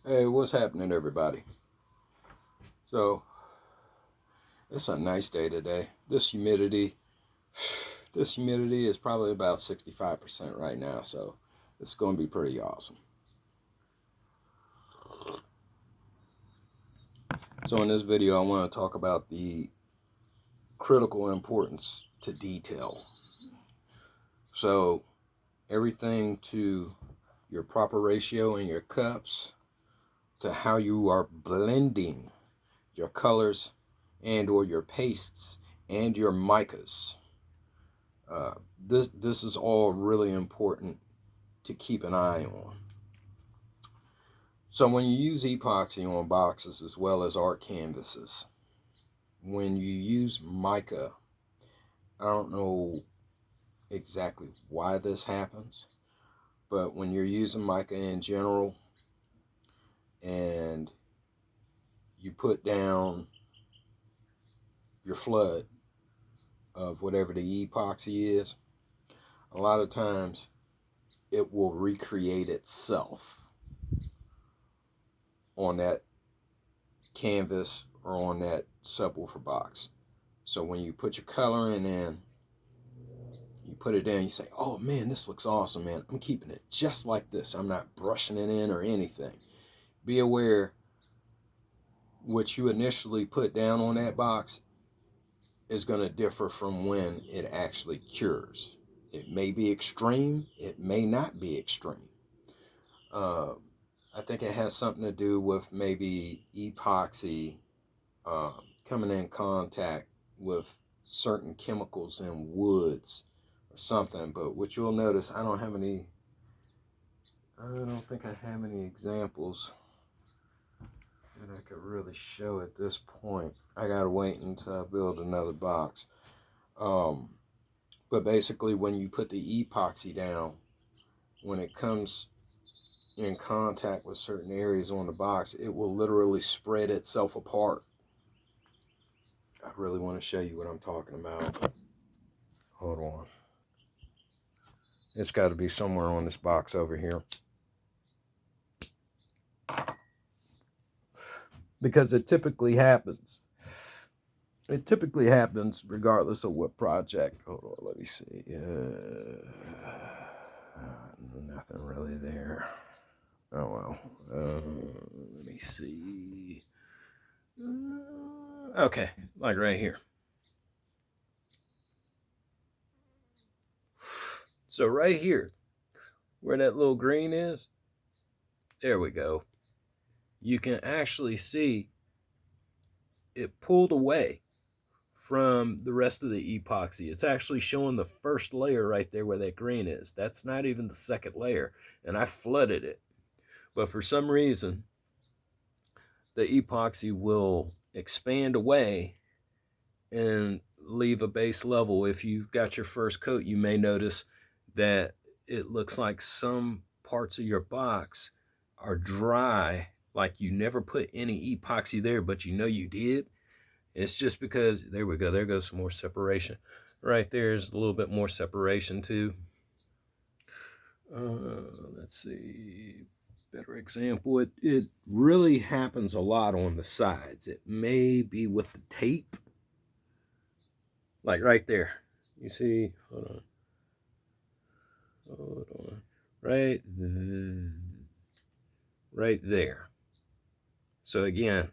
Hey, what's happening, everybody? So, it's a nice day today. This humidity is probably about 65% right now, so it's going to be pretty awesome. So, in this video, I want to talk about the critical importance to detail. So, everything to your proper ratio in your cups, to how you are blending your colors and or your pastes and your micas. This is all really important to keep an eye on. So when you use epoxy on boxes as well as art canvases, when you use mica, I don't know exactly why this happens, but when you're using mica in general and you put down your flood of whatever the epoxy is, a lot of times it will recreate itself on that canvas or on that subwoofer box. So when you put your coloring in, you put it in, you say, oh man, this looks awesome, man. I'm keeping it just like this. I'm not brushing it in or anything. Be aware what you initially put down on that box is going to differ from when it actually cures. It may be extreme, it may not be extreme. I think it has something to do with maybe epoxy coming in contact with certain chemicals in woods or something. But what you'll notice, I don't think I have any examples that I could really show at this point. I gotta wait until I build another box. But basically when you put the epoxy down, when it comes in contact with certain areas on the box, it will literally spread itself apart. I really want to show you what I'm talking about. Hold on. It's got to be somewhere on this box over here. Because it typically happens. It typically happens regardless of what project. Hold on, let me see. Nothing really there. Oh well. Let me see. Okay, like right here. So right here, where that little green is, there we go. You can actually see it pulled away from the rest of the epoxy. It's actually showing the first layer right there where that green is. That's not even the second layer, and I flooded it. But for some reason, the epoxy will expand away and leave a base level. If you've got your first coat, you may notice that it looks like some parts of your box are dry, like you never put any epoxy there, but you know you did. It's just because, there we go, there goes some more separation. Right there's a little bit more separation too. Let's see, better example. It really happens a lot on the sides. It may be with the tape. Like right there. You see, hold on. Right there. So again,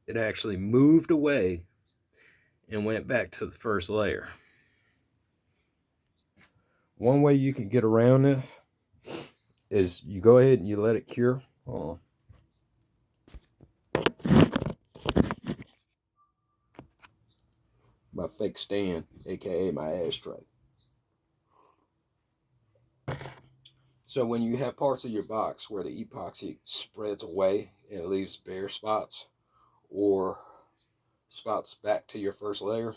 it actually moved away and went back to the first layer. One way you can get around this is you go ahead and you let it cure. Hold on. My fake stand, aka my ashtray. So when you have parts of your box where the epoxy spreads away and it leaves bare spots or spots back to your first layer,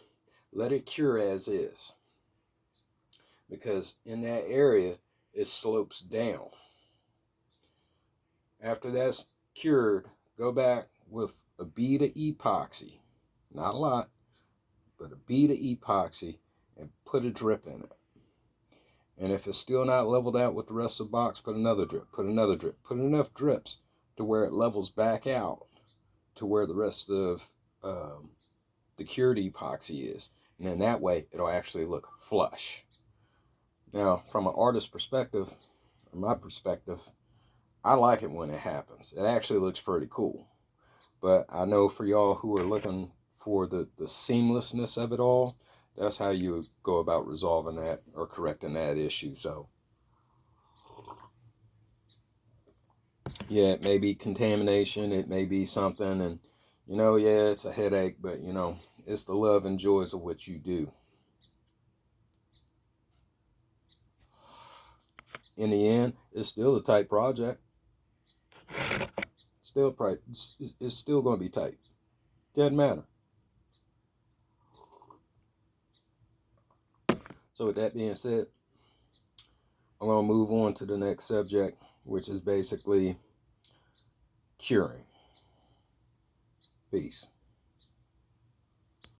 let it cure as is. Because in that area, it slopes down. After that's cured, go back with a bead of epoxy, not a lot, but a bead of epoxy, and put a drip in it. And if it's still not leveled out with the rest of the box, put another drip, put another drip, put enough drips to where it levels back out to where the rest of the cured epoxy is. And then that way it'll actually look flush. Now, from an artist perspective, or my perspective, I like it when it happens. It actually looks pretty cool. But I know for y'all who are looking for the seamlessness of it all, that's how you go about resolving that or correcting that issue. So yeah, it may be contamination, it may be something, and you know, yeah, it's a headache, but you know, it's the love and joys of what you do. In the end, it's still a tight project. Still, it's still going to be tight. Doesn't matter. So with that being said, I'm going to move on to the next subject, which is basically curing. Peace.